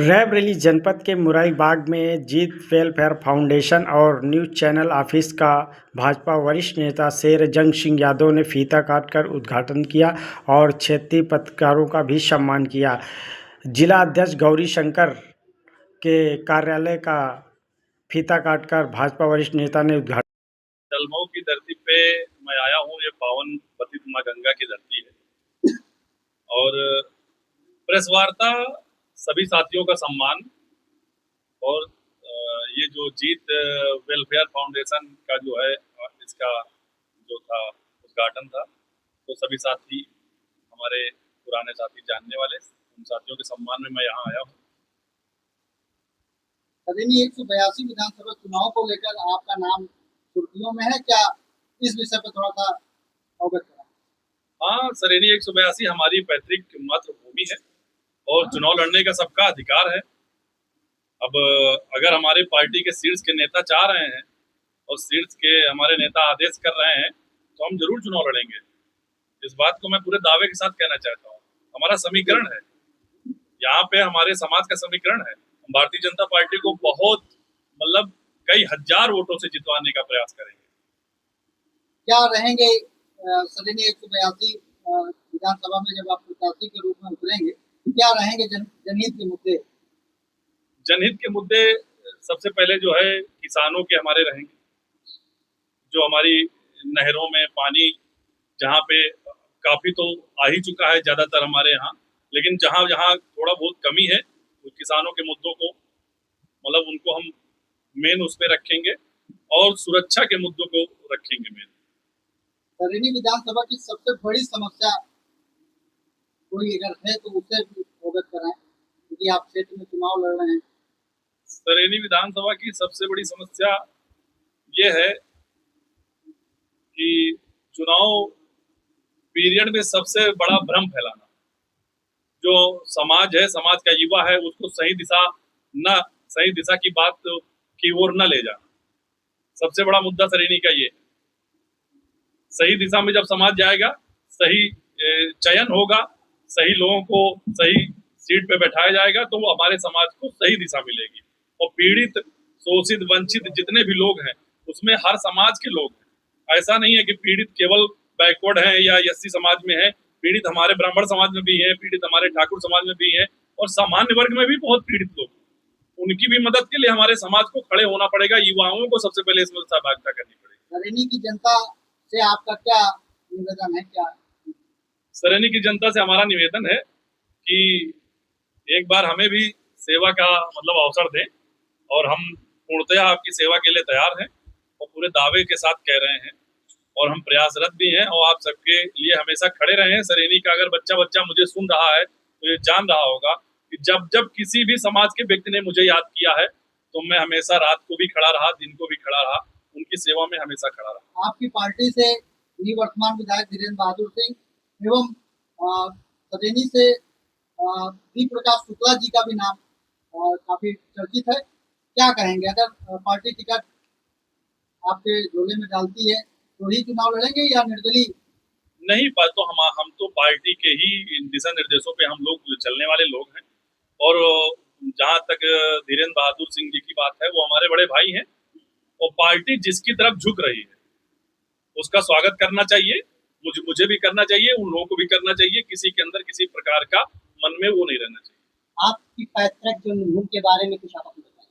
रायबरेली जनपद के मुरारीबाग में जीत वेलफेयर फाउंडेशन और न्यूज़ चैनल ऑफिस का भाजपा वरिष्ठ नेता शेर जंग सिंह यादव ने फीता काटकर उद्घाटन किया और क्षेत्रीय पत्रकारों का भी सम्मान किया। जिला अध्यक्ष गौरी शंकर के कार्यालय का फीता काटकर भाजपा वरिष्ठ नेता ने उद्घाटन। जलमऊ की धरती पे मैं आया हूँ। ये पावन पतित माँ गंगा की धरती है और प्रेस वार्ता सभी साथियों का सम्मान और ये जो जीत वेलफेयर फाउंडेशन का जो है इसका जो था उद्घाटन था, तो सभी साथी हमारे पुराने साथी जानने वाले उन साथियों के सम्मान में मैं यहाँ आया हूँ। 182 विधानसभा चुनाव को लेकर आपका नाम सुर्खियों में है क्या? इस विषय पर थोड़ा सा अवगत करें। हाँ, सरेनी 182 हमारी पैतृक मातृभूमि है और चुनाव लड़ने का सबका अधिकार है। अब अगर हमारे पार्टी के शीर्ष के नेता चाह रहे हैं और शीर्ष के हमारे नेता आदेश कर रहे हैं तो हम जरूर चुनाव लड़ेंगे। इस बात को मैं पूरे दावे के साथ कहना चाहता हूँ। हमारा समीकरण है, यहाँ पे हमारे समाज का समीकरण है। हम भारतीय जनता पार्टी को बहुत कई हजार वोटों से जितवाने का प्रयास करेंगे। क्या रहेंगे सदनी 182 विधानसभा में जब आप प्रत्याशी के रूप में उतरेंगे, क्या रहेंगे जनहित के मुद्दे? जनहित के मुद्दे सबसे पहले जो है किसानों के हमारे रहेंगे। जो हमारी नहरों में पानी जहाँ पे काफी तो आ ही चुका है ज्यादातर हमारे यहाँ, लेकिन जहाँ जहाँ थोड़ा बहुत कमी है उस किसानों के मुद्दों को उनको हम मेन उस पे रखेंगे और सुरक्षा के मुद्दों को रखेंगे मेन। सरेनी विधानसभा की सबसे बड़ी समस्या कोई अगर है तो उसे अवगत कराएं, क्योंकि आप क्षेत्र में चुनाव लड़ रहे हैं। सरेनी विधानसभा की सबसे बड़ी समस्या ये है कि चुनाव पीरियड में सबसे बड़ा भ्रम फैलाना। जो समाज है, समाज का युवा है, उसको सही दिशा की बात की ओर न ले जाना। सबसे बड़ा मुद्दा सरेनी का ये है। सही दिशा में जब समाज जाएगा, सही चयन होगा, सही लोगों को सही सीट पे बैठाया जाएगा तो वो हमारे समाज को सही दिशा मिलेगी। और पीड़ित, शोषित, वंचित जितने भी लोग हैं उसमें हर समाज के लोग हैं। ऐसा नहीं है कि पीड़ित केवल बैकवर्ड है या एससी समाज में है। पीड़ित हमारे ब्राह्मण समाज में भी है, पीड़ित हमारे ठाकुर समाज में भी है और सामान्य वर्ग में भी बहुत पीड़ित लोग। उनकी भी मदद के लिए हमारे समाज को खड़े होना पड़ेगा। युवाओं को सबसे पहले इसमें सहभागिता करनी पड़ेगी। सरेनी की जनता से आपका क्या निवेदन है? क्या सरेनी की जनता से हमारा निवेदन है कि एक बार हमें भी सेवा का अवसर दें और हम पूर्णतः आपकी सेवा के लिए तैयार हैं और पूरे दावे के साथ कह रहे हैं और हम प्रयासरत भी हैं और आप सबके लिए हमेशा खड़े रहे हैं। सरेनी का अगर बच्चा मुझे सुन रहा है तो ये जान रहा होगा कि जब जब किसी भी समाज के व्यक्ति ने मुझे याद किया है तो मैं हमेशा रात को भी खड़ा रहा, दिन को भी खड़ा रहा, उनकी सेवा में हमेशा खड़ा रहा। आपकी पार्टी से निवर्तमान विधायक धीरेन्द्र बहादुर सिंह एवं सरेनी से डी प्रकाश शुक्ला जी का भी नाम काफी चर्चित है। क्या कहेंगे, अगर पार्टी टिकट आपके झोले में डालती है तो ही चुनाव लड़ेंगे या निर्दलीय? नहीं, तो हम तो पार्टी के ही दिशा निर्देशों पे हम लोग चलने वाले लोग हैं और जहाँ तक धीरेन्द्र बहादुर सिंह जी की बात है, वो हमारे बड़े भाई हैं और पार्टी जिसकी तरफ झुक रही है उसका स्वागत करना चाहिए। मुझे भी करना चाहिए, उन लोगों को भी करना चाहिए। किसी के अंदर किसी प्रकार का मन में वो नहीं रहना चाहिए। आपकी पैतृक जन्मभूमि के बारे में कुछ आप बताएं।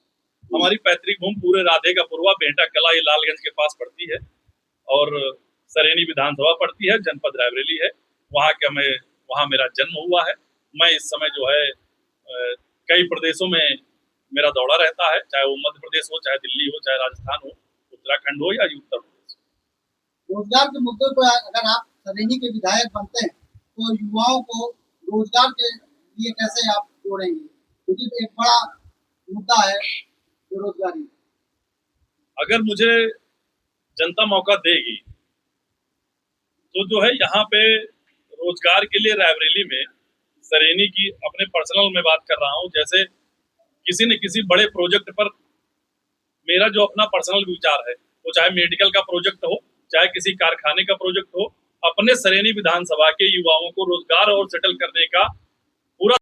हमारी पैतृक भूमि पूरे राधे का पुरवा बेहटा कला ये लालगंज के पास पड़ती है और सरेनी विधानसभा पड़ती है, जनपद रायबरेली है। वहाँ मेरा जन्म हुआ है। मैं इस समय जो है कई प्रदेशों में मेरा दौरा रहता है, चाहे वो मध्य प्रदेश हो, चाहे दिल्ली हो, चाहे राजस्थान हो, उत्तराखंड हो या उत्तर प्रदेश हो। रोजगार के मुद्दे पर अगर आप सरेनी के विधायक बनते हैं तो युवाओं को रोजगार के लिए कैसे आप जोड़ेंगे? क्योंकि एक बड़ा मुद्दा है बेरोजगारी। अगर मुझे जनता मौका देगी तो जो है यहाँ पे रोजगार के लिए रायबरेली में सरेनी की अपने पर्सनल में बात कर रहा हूँ, जैसे किसी न किसी बड़े प्रोजेक्ट पर मेरा जो अपना पर्सनल विचार है, वो चाहे मेडिकल का प्रोजेक्ट हो, चाहे किसी कारखाने का प्रोजेक्ट हो, अपने सरेनी विधानसभा के युवाओं को रोजगार और सेटल करने का